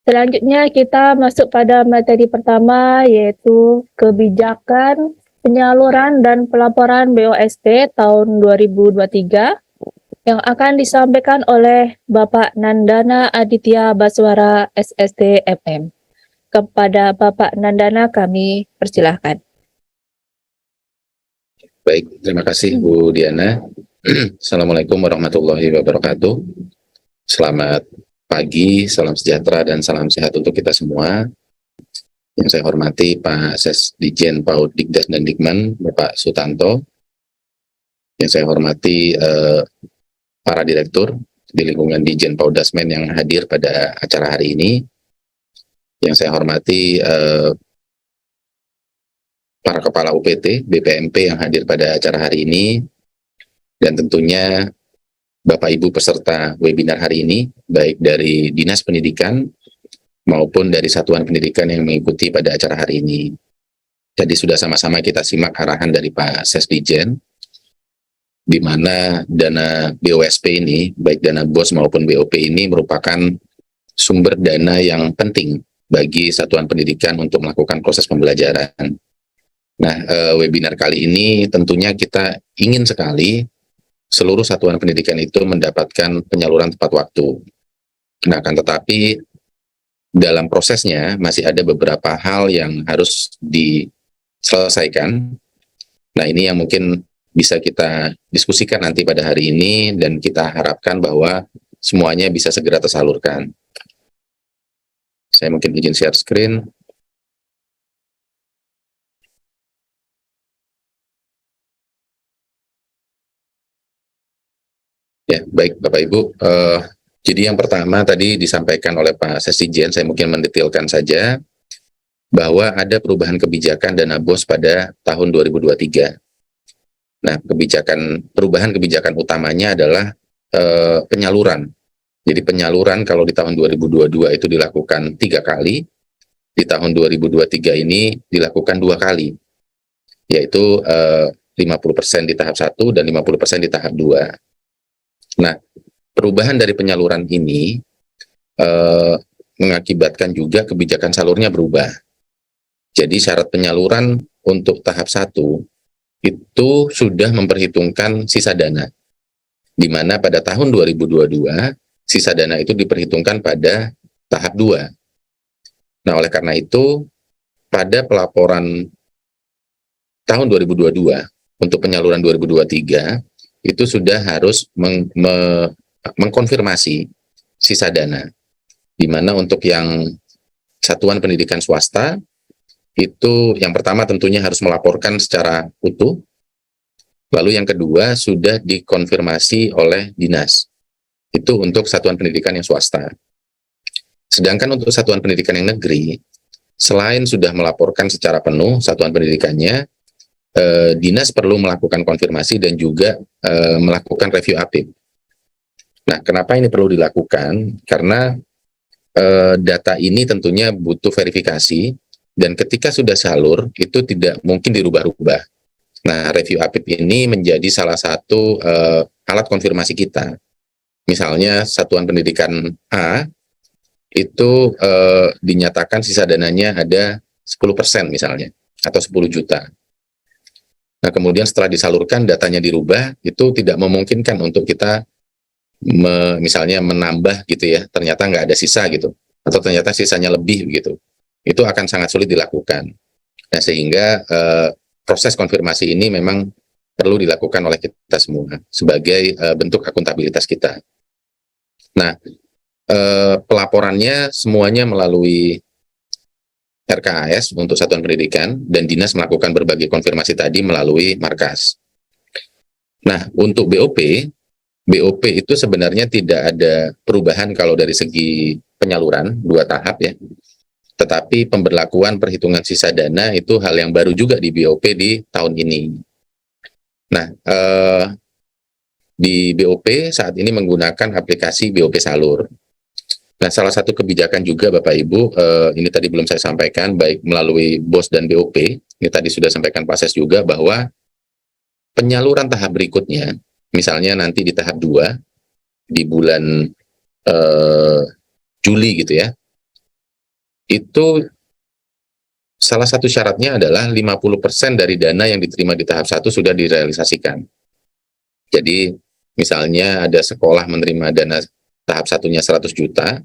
Selanjutnya kita masuk pada materi pertama, yaitu kebijakan penyaluran dan pelaporan BOSP tahun 2023 yang akan disampaikan oleh Bapak Nandana Aditya Baswara SST MM. Kepada Bapak Nandana kami persilahkan. Baik, terima kasih Bu Diana. Assalamualaikum warahmatullahi wabarakatuh. Selamat pagi, salam sejahtera dan salam sehat untuk kita semua. Yang saya hormati Pak Sesdijen PAUD Dikdas dan Dikman, Bapak Sutanto. Yang saya hormati para direktur di lingkungan Dijen PAUD Dasmen yang hadir pada acara hari ini. Yang saya hormati para kepala UPT, BPMP yang hadir pada acara hari ini, dan tentunya Bapak Ibu peserta webinar hari ini, baik dari Dinas Pendidikan maupun dari Satuan Pendidikan yang mengikuti pada acara hari ini. Jadi sudah sama-sama kita simak arahan dari Pak Sesdijen, di mana dana BOSP ini, baik dana BOS maupun BOP ini merupakan sumber dana yang penting bagi Satuan Pendidikan untuk melakukan proses pembelajaran. Nah, webinar kali ini tentunya kita ingin sekali seluruh satuan pendidikan itu mendapatkan penyaluran tepat waktu. Nah, akan tetapi dalam prosesnya masih ada beberapa hal yang harus diselesaikan. Nah, ini yang mungkin bisa kita diskusikan nanti pada hari ini dan kita harapkan bahwa semuanya bisa segera tersalurkan. Saya mungkin izin share screen. Ya, baik Bapak Ibu. Jadi yang pertama tadi disampaikan oleh Pak Sesdijen, saya mungkin mendetailkan saja bahwa ada perubahan kebijakan dana BOS pada tahun 2023. Nah, perubahan kebijakan utamanya adalah penyaluran. Jadi penyaluran kalau di tahun 2022 itu dilakukan 3 kali, di tahun 2023 ini dilakukan 2 kali, yaitu 50% di tahap 1 dan 50% di tahap 2. Nah, perubahan dari penyaluran ini mengakibatkan juga kebijakan salurnya berubah. Jadi syarat penyaluran untuk tahap 1 itu sudah memperhitungkan sisa dana, di mana pada tahun 2022 sisa dana itu diperhitungkan pada tahap 2. Nah, oleh karena itu pada pelaporan tahun 2022 untuk penyaluran 2023 itu sudah harus mengkonfirmasi sisa dana, di mana untuk yang satuan pendidikan swasta itu yang pertama tentunya harus melaporkan secara utuh, lalu yang kedua sudah dikonfirmasi oleh dinas, itu untuk satuan pendidikan yang swasta. Sedangkan untuk satuan pendidikan yang negeri, selain sudah melaporkan secara penuh satuan pendidikannya, dinas perlu melakukan konfirmasi dan juga melakukan review update. Nah, kenapa ini perlu dilakukan? Karena data ini tentunya butuh verifikasi, dan ketika sudah salur, itu tidak mungkin dirubah-rubah. Nah, review update ini menjadi salah satu alat konfirmasi kita. Misalnya, satuan pendidikan A, itu dinyatakan sisa dananya ada 10% misalnya, atau 10 juta. Nah, kemudian setelah disalurkan datanya dirubah, itu tidak memungkinkan untuk kita misalnya menambah gitu ya, ternyata nggak ada sisa gitu, atau ternyata sisanya lebih gitu. Itu akan sangat sulit dilakukan. Nah, sehingga proses konfirmasi ini memang perlu dilakukan oleh kita semua sebagai bentuk akuntabilitas kita. Nah, pelaporannya semuanya melalui RKAS untuk satuan pendidikan, dan dinas melakukan berbagai konfirmasi tadi melalui markas. Nah, untuk BOP itu sebenarnya tidak ada perubahan kalau dari segi penyaluran 2 tahap ya. Tetapi pemberlakuan perhitungan sisa dana itu hal yang baru juga di BOP di tahun ini. Nah, di BOP saat ini menggunakan aplikasi BOP Salur. Nah, salah satu kebijakan juga Bapak Ibu, ini tadi belum saya sampaikan, baik melalui BOS dan BOP, ini tadi sudah sampaikan Pak Ses juga, bahwa penyaluran tahap berikutnya, misalnya nanti di tahap 2, di bulan Juli gitu ya, itu salah satu syaratnya adalah 50% dari dana yang diterima di tahap 1 sudah direalisasikan. Jadi misalnya ada sekolah menerima dana tahap 1-nya 100 juta,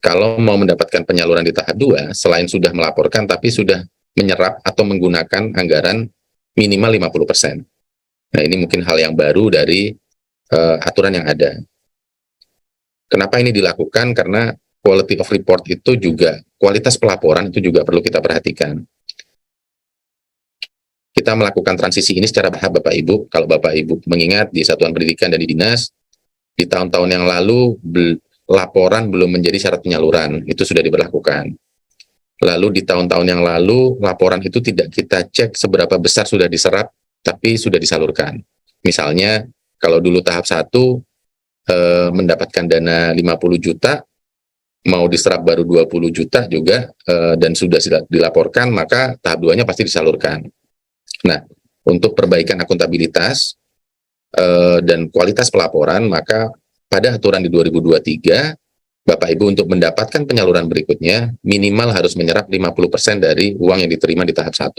kalau mau mendapatkan penyaluran di tahap 2, selain sudah melaporkan tapi sudah menyerap atau menggunakan anggaran minimal 50%. Nah, ini mungkin hal yang baru dari aturan yang ada. Kenapa ini dilakukan? Karena quality of report itu juga, kualitas pelaporan itu juga perlu kita perhatikan. Kita melakukan transisi ini secara bertahap Bapak Ibu. Kalau Bapak Ibu mengingat di satuan pendidikan dan di dinas, di tahun-tahun yang lalu laporan belum menjadi syarat penyaluran, itu sudah diberlakukan. Lalu di tahun-tahun yang lalu, laporan itu tidak kita cek seberapa besar sudah diserap, tapi sudah disalurkan. Misalnya, kalau dulu tahap 1 mendapatkan dana 50 juta, mau diserap baru 20 juta juga, dan sudah dilaporkan, maka tahap 2-nya pasti disalurkan. Nah, untuk perbaikan akuntabilitas dan kualitas pelaporan, maka pada aturan di 2023, Bapak Ibu untuk mendapatkan penyaluran berikutnya, minimal harus menyerap 50% dari uang yang diterima di tahap 1.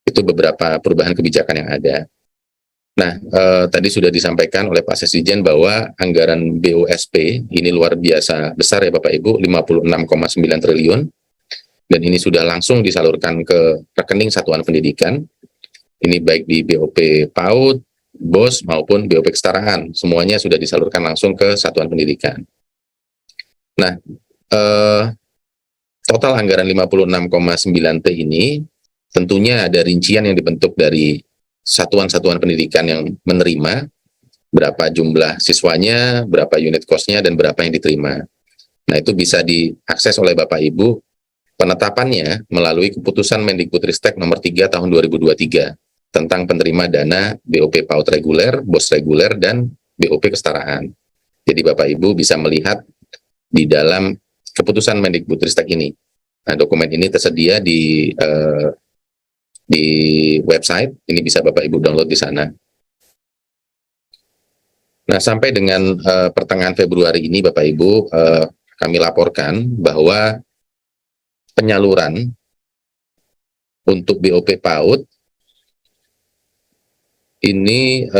Itu beberapa perubahan kebijakan yang ada. Nah, tadi sudah disampaikan oleh Pak Sesdijen bahwa anggaran BOSP ini luar biasa besar ya Bapak Ibu, 56,9 triliun, dan ini sudah langsung disalurkan ke rekening satuan pendidikan. Ini baik di BOP PAUD, BOS maupun BOP kesetaraan, semuanya sudah disalurkan langsung ke satuan pendidikan. Nah, total anggaran 56,9 T ini tentunya ada rincian yang dibentuk dari satuan-satuan pendidikan yang menerima, berapa jumlah siswanya, berapa unit cost-nya, dan berapa yang diterima. Nah, itu bisa diakses oleh Bapak Ibu penetapannya melalui keputusan Mendikbudristek nomor 3 tahun 2023 tentang penerima dana BOP PAUD reguler, BOS reguler, dan BOP kesetaraan. Jadi Bapak Ibu bisa melihat di dalam keputusan Mendikbudristek ini. Nah, dokumen ini tersedia di website, ini bisa Bapak Ibu download di sana. Nah, sampai dengan pertengahan Februari ini Bapak Ibu, kami laporkan bahwa penyaluran untuk BOP PAUD ini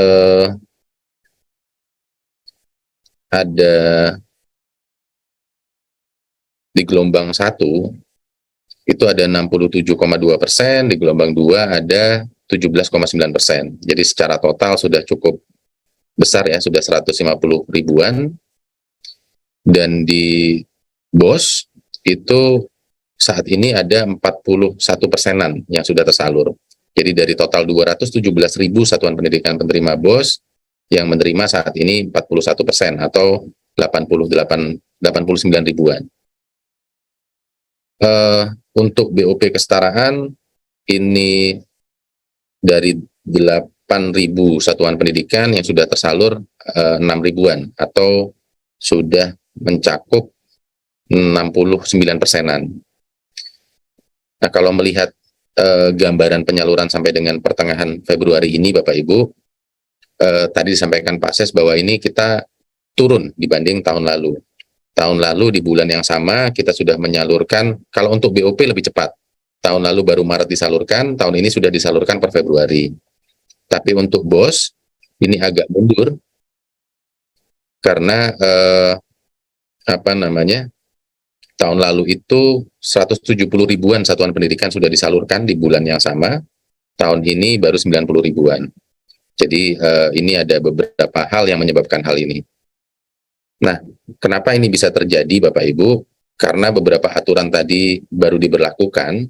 ada di gelombang 1 itu ada 67,2%, di gelombang 2 ada 17,9%. Jadi secara total sudah cukup besar ya, sudah 150 ribuan. Dan di BOS itu saat ini ada 41%-an yang sudah tersalur. Jadi dari total 217 ribu satuan pendidikan penerima BOS, yang menerima saat ini 41% atau 89 ribuan. Untuk BOP kesetaraan ini dari 8.000 satuan pendidikan yang sudah tersalur 6 ribuan atau sudah mencakup 69%-an. Nah, kalau melihat gambaran penyaluran sampai dengan pertengahan Februari ini Bapak Ibu, tadi disampaikan Pak Ses bahwa ini kita turun dibanding tahun lalu. Tahun lalu di bulan yang sama kita sudah menyalurkan, kalau untuk BOP lebih cepat. Tahun lalu baru Maret disalurkan, tahun ini sudah disalurkan per Februari. Tapi untuk BOS ini agak mundur karena tahun lalu itu 170 ribuan satuan pendidikan sudah disalurkan di bulan yang sama, tahun ini baru 90 ribuan. Jadi ini ada beberapa hal yang menyebabkan hal ini. Nah, kenapa ini bisa terjadi Bapak Ibu? Karena beberapa aturan tadi baru diberlakukan.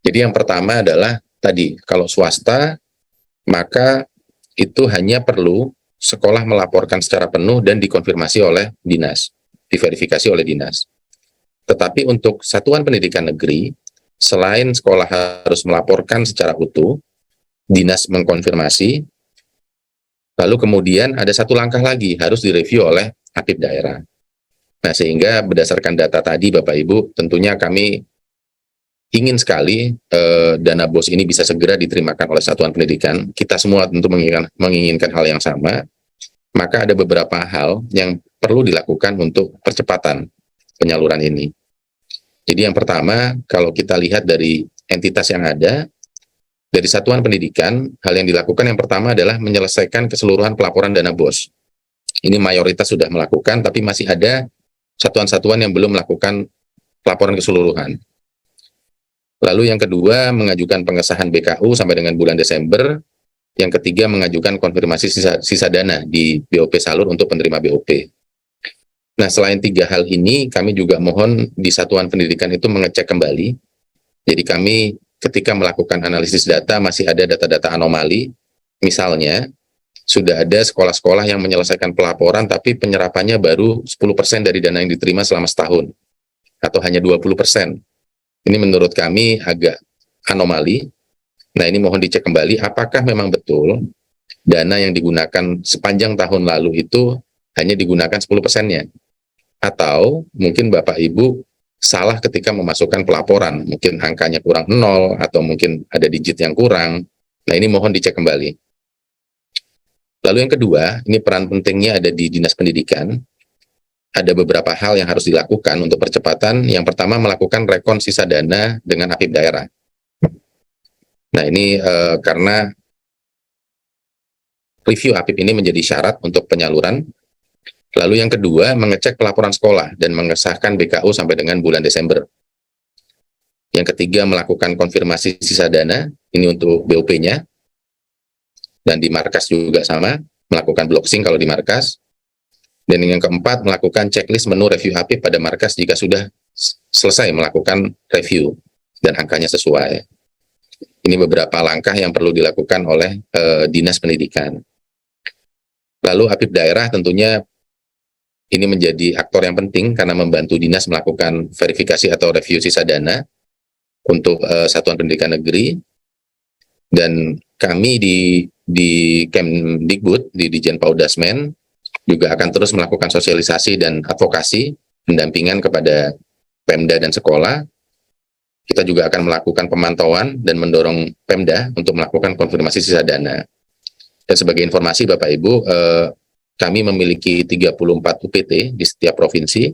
Jadi yang pertama adalah tadi, kalau swasta, maka itu hanya perlu sekolah melaporkan secara penuh dan dikonfirmasi oleh dinas, diverifikasi oleh dinas. Tetapi untuk satuan pendidikan negeri, selain sekolah harus melaporkan secara utuh, dinas mengkonfirmasi, lalu kemudian ada satu langkah lagi, harus direview oleh aktif daerah. Nah, sehingga berdasarkan data tadi Bapak Ibu, tentunya kami ingin sekali dana BOS ini bisa segera diterimakan oleh satuan pendidikan. Kita semua tentu menginginkan hal yang sama. Maka ada beberapa hal yang perlu dilakukan untuk percepatan penyaluran ini. Jadi yang pertama, kalau kita lihat dari entitas yang ada, dari satuan pendidikan, hal yang dilakukan yang pertama adalah menyelesaikan keseluruhan pelaporan dana BOS. Ini mayoritas sudah melakukan, tapi masih ada satuan-satuan yang belum melakukan pelaporan keseluruhan. Lalu yang kedua, mengajukan pengesahan BKU sampai dengan bulan Desember. Yang ketiga, mengajukan konfirmasi sisa dana di BOP Salur untuk penerima BOP. Nah, selain tiga hal ini, kami juga mohon di satuan pendidikan itu mengecek kembali. Jadi kami ketika melakukan analisis data masih ada data-data anomali. Misalnya, sudah ada sekolah-sekolah yang menyelesaikan pelaporan tapi penyerapannya baru 10% dari dana yang diterima selama setahun. Atau hanya 20%. Ini menurut kami agak anomali. Nah, ini mohon dicek kembali apakah memang betul dana yang digunakan sepanjang tahun lalu itu hanya digunakan 10%-nya. Atau mungkin Bapak Ibu salah ketika memasukkan pelaporan, mungkin angkanya kurang 0 atau mungkin ada digit yang kurang. Nah, ini mohon dicek kembali. Lalu yang kedua, ini peran pentingnya ada di Dinas Pendidikan. Ada beberapa hal yang harus dilakukan untuk percepatan. Yang pertama, melakukan rekon sisa dana dengan APIP daerah. Nah, ini karena review APIP ini menjadi syarat untuk penyaluran. Lalu yang kedua, mengecek pelaporan sekolah dan mengesahkan BKU sampai dengan bulan Desember. Yang ketiga, melakukan konfirmasi sisa dana, ini untuk BOP-nya. Dan di markas juga sama, melakukan blocksing kalau di markas. Dan yang keempat, melakukan checklist menu review APIP pada markas jika sudah selesai melakukan review dan angkanya sesuai. Ini beberapa langkah yang perlu dilakukan oleh Dinas Pendidikan. Lalu APIP daerah tentunya ini menjadi aktor yang penting karena membantu dinas melakukan verifikasi atau review sisa dana untuk satuan pendidikan negeri. Dan kami di Kemdikbud, di Dijen Paudasmen, juga akan terus melakukan sosialisasi dan advokasi pendampingan kepada Pemda dan sekolah. Kita juga akan melakukan pemantauan dan mendorong Pemda untuk melakukan konfirmasi sisa dana. Dan sebagai informasi Bapak Ibu, kami memiliki 34 UPT di setiap provinsi,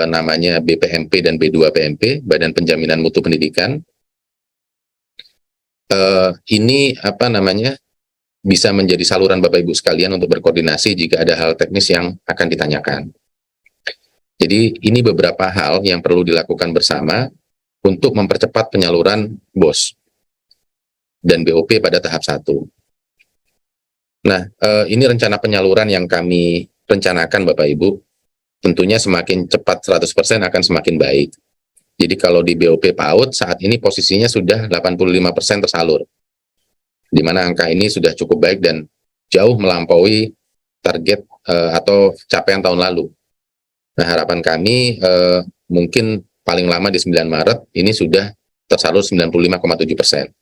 namanya BPMP dan B2 PMP, Badan Penjaminan Mutu Pendidikan. Ini bisa menjadi saluran Bapak Ibu sekalian untuk berkoordinasi jika ada hal teknis yang akan ditanyakan. Jadi ini beberapa hal yang perlu dilakukan bersama untuk mempercepat penyaluran BOS dan BOP pada tahap 1. Nah, ini rencana penyaluran yang kami rencanakan Bapak Ibu, tentunya semakin cepat 100% akan semakin baik. Jadi kalau di BOP PAUD saat ini posisinya sudah 85% tersalur, di mana angka ini sudah cukup baik dan jauh melampaui target atau capaian tahun lalu. Nah, harapan kami mungkin paling lama di 9 Maret ini sudah tersalur 95,7%.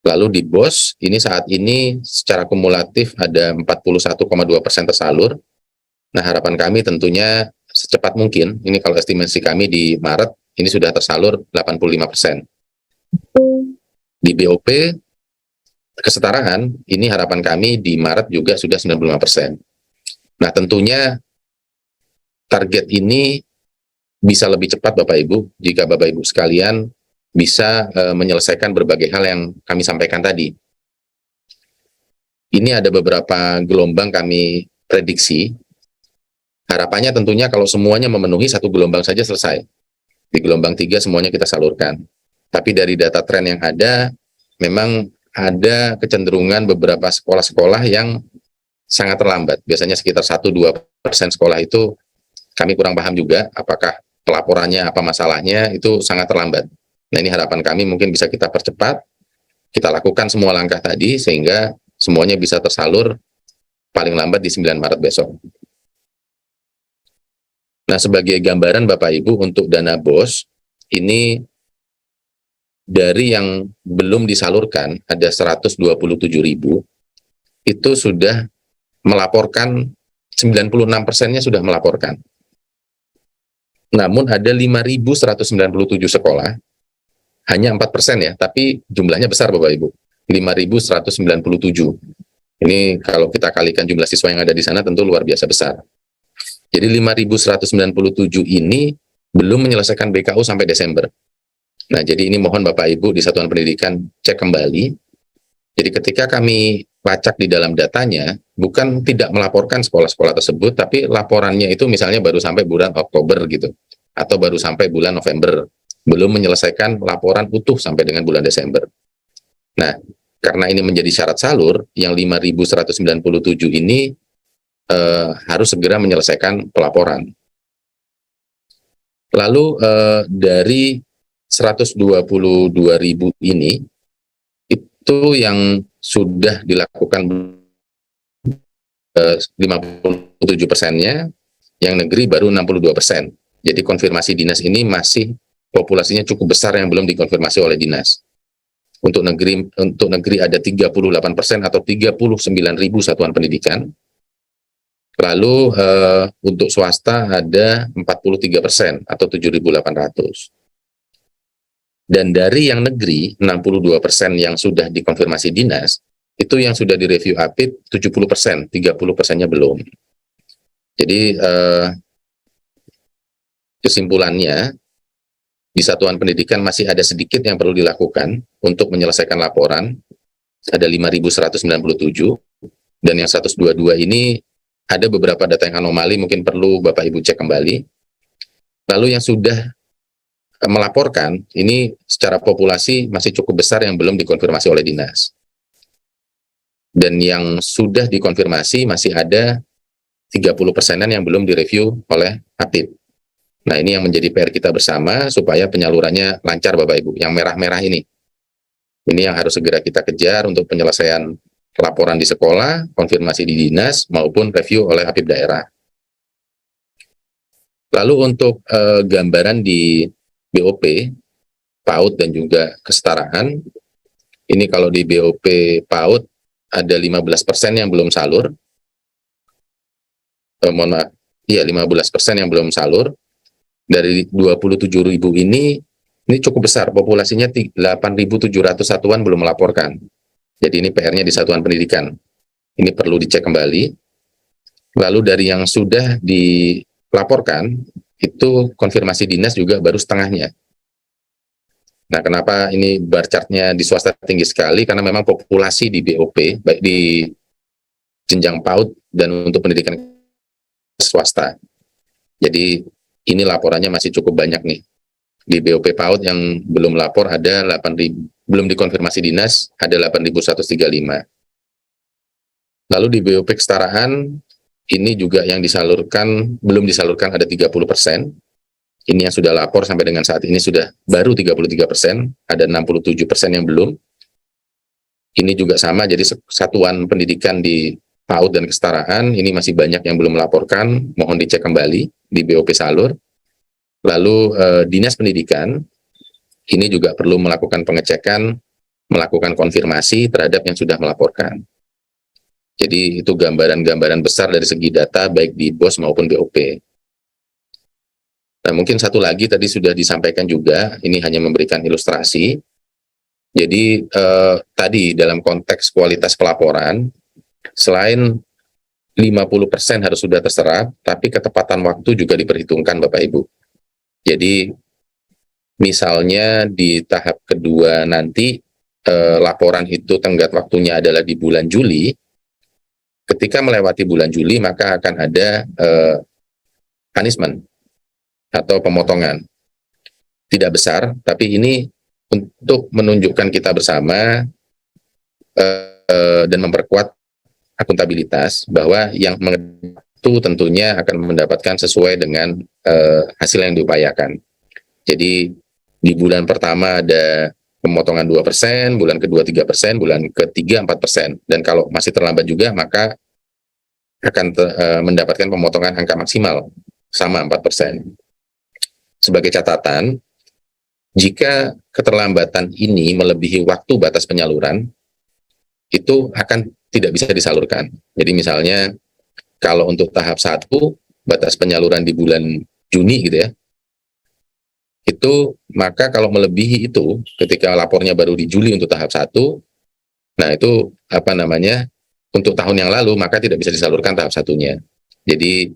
Lalu di BOS, ini saat ini secara kumulatif ada 41,2% tersalur. Nah, harapan kami tentunya secepat mungkin, ini kalau estimasi kami di Maret, ini sudah tersalur 85%. Di BOP, kesetaraan, ini harapan kami di Maret juga sudah 95%. Nah, tentunya target ini bisa lebih cepat Bapak Ibu, jika Bapak Ibu sekalian bisa menyelesaikan berbagai hal yang kami sampaikan tadi. Ini ada beberapa gelombang kami prediksi. Harapannya tentunya kalau semuanya memenuhi satu gelombang saja selesai. Di gelombang 3 semuanya kita salurkan. Tapi dari data tren yang ada, memang ada kecenderungan beberapa sekolah-sekolah yang sangat terlambat. Biasanya sekitar 1-2% sekolah itu kami kurang paham juga apakah pelaporannya, apa masalahnya, itu sangat terlambat. Nah, ini harapan kami mungkin bisa kita percepat, kita lakukan semua langkah tadi sehingga semuanya bisa tersalur paling lambat di 9 Maret besok. Nah, sebagai gambaran Bapak Ibu untuk dana BOS, ini dari yang belum disalurkan ada 127.000, itu sudah melaporkan, 96%-nya sudah melaporkan. Namun ada 5.197 sekolah, hanya 4% ya, tapi jumlahnya besar Bapak Ibu, 5.197. Ini kalau kita kalikan jumlah siswa yang ada di sana tentu luar biasa besar. Jadi 5.197 ini belum menyelesaikan BKU sampai Desember. Nah, jadi ini mohon Bapak Ibu di Satuan Pendidikan cek kembali. Jadi ketika kami lacak di dalam datanya, bukan tidak melaporkan sekolah-sekolah tersebut, tapi laporannya itu misalnya baru sampai bulan Oktober gitu, atau baru sampai bulan November, belum menyelesaikan laporan utuh sampai dengan bulan Desember. Nah, karena ini menjadi syarat salur, yang 5.197 ini harus segera menyelesaikan pelaporan. Lalu dari 122.000 ini, itu yang sudah dilakukan 57%-nya, yang negeri baru 62%. Jadi konfirmasi dinas ini masih populasinya cukup besar yang belum dikonfirmasi oleh dinas. Untuk negeri ada 38% atau 39.000 satuan pendidikan. Lalu untuk swasta ada 43% atau 7.800. Dan dari yang negeri 62% yang sudah dikonfirmasi dinas, itu yang sudah direview APID 70%, 30%-nya belum. Jadi kesimpulannya, di satuan pendidikan masih ada sedikit yang perlu dilakukan untuk menyelesaikan laporan. Ada 5.197, dan yang 122 ini ada beberapa data yang anomali, mungkin perlu Bapak Ibu cek kembali. Lalu yang sudah melaporkan, ini secara populasi masih cukup besar yang belum dikonfirmasi oleh dinas. Dan yang sudah dikonfirmasi masih ada 30%-an yang belum direview oleh APID. Nah, ini yang menjadi PR kita bersama supaya penyalurannya lancar Bapak Ibu. Yang merah-merah ini yang harus segera kita kejar untuk penyelesaian laporan di sekolah, konfirmasi di dinas, maupun review oleh APID daerah. Lalu untuk gambaran di BOP, PAUD dan juga kesetaraan, ini kalau di BOP PAUD ada 15% yang belum salur. Mohon maaf, iya 15% yang belum salur. Dari 27.000 ini cukup besar, populasinya 8.700 satuan belum melaporkan. Jadi ini PR-nya di satuan pendidikan. Ini perlu dicek kembali. Lalu dari yang sudah dilaporkan, itu konfirmasi dinas juga baru setengahnya. Nah, kenapa ini bar chart-nya di swasta tinggi sekali? Karena memang populasi di BOP, baik di jenjang PAUD dan untuk pendidikan swasta. Jadi ini laporannya masih cukup banyak nih. Di BOP PAUD yang belum lapor ada 8.000, belum dikonfirmasi dinas ada 8.135. Lalu di BOP kesetaraan ini juga yang belum disalurkan ada 30%. Ini yang sudah lapor sampai dengan saat ini sudah baru 33%, ada 67% yang belum. Ini juga sama, jadi satuan pendidikan di PAUD dan kesetaraan ini masih banyak yang belum melaporkan, mohon dicek kembali di BOP salur. Lalu dinas pendidikan ini juga perlu melakukan pengecekan, melakukan konfirmasi terhadap yang sudah melaporkan. Jadi itu gambaran-gambaran besar dari segi data baik di BOS maupun BOP. Nah, mungkin satu lagi tadi sudah disampaikan juga, ini hanya memberikan ilustrasi. Jadi tadi dalam konteks kualitas pelaporan, selain 50% harus sudah terserap, tapi ketepatan waktu juga diperhitungkan Bapak Ibu. Jadi misalnya di tahap kedua nanti laporan itu tenggat waktunya adalah di bulan Juli. Ketika melewati bulan Juli maka akan ada punishment atau pemotongan. Tidak besar, tapi ini untuk menunjukkan kita bersama dan memperkuat akuntabilitas bahwa yang itu tentunya akan mendapatkan sesuai dengan hasil yang diupayakan. Jadi di bulan pertama ada pemotongan 2%, bulan kedua 3%, bulan ketiga 4%. Dan kalau masih terlambat juga maka akan mendapatkan pemotongan angka maksimal sama 4%. Sebagai catatan, jika keterlambatan ini melebihi waktu batas penyaluran, itu akan tidak bisa disalurkan. Jadi misalnya kalau untuk tahap 1, batas penyaluran di bulan Juni gitu ya, itu maka kalau melebihi itu, ketika lapornya baru di Juli untuk tahap 1, nah itu untuk tahun yang lalu, maka tidak bisa disalurkan tahap satunya. Jadi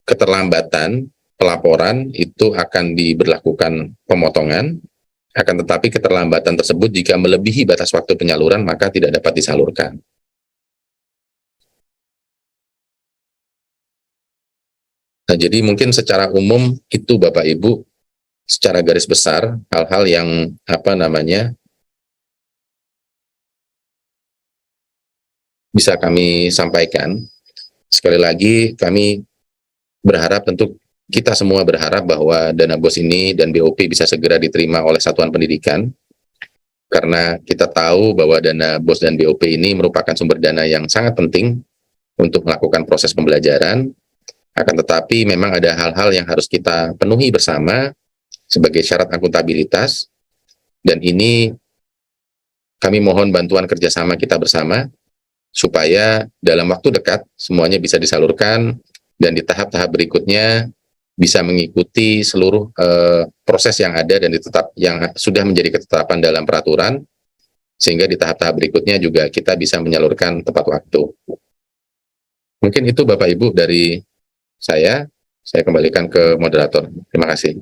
keterlambatan pelaporan itu akan diberlakukan pemotongan, akan tetapi keterlambatan tersebut jika melebihi batas waktu penyaluran maka tidak dapat disalurkan. Nah, jadi mungkin secara umum itu Bapak Ibu secara garis besar hal-hal yang bisa kami sampaikan. Sekali lagi kami berharap, tentu kita semua berharap bahwa dana BOS ini dan BOP bisa segera diterima oleh satuan pendidikan, karena kita tahu bahwa dana BOS dan BOP ini merupakan sumber dana yang sangat penting untuk melakukan proses pembelajaran. Akan tetapi memang ada hal-hal yang harus kita penuhi bersama sebagai syarat akuntabilitas, dan ini kami mohon bantuan kerjasama kita bersama supaya dalam waktu dekat semuanya bisa disalurkan dan di tahap-tahap berikutnya bisa mengikuti seluruh proses yang ada dan yang sudah menjadi ketetapan dalam peraturan, sehingga di tahap-tahap berikutnya juga kita bisa menyalurkan tepat waktu. Mungkin itu Bapak Ibu dari saya kembalikan ke moderator. Terima kasih.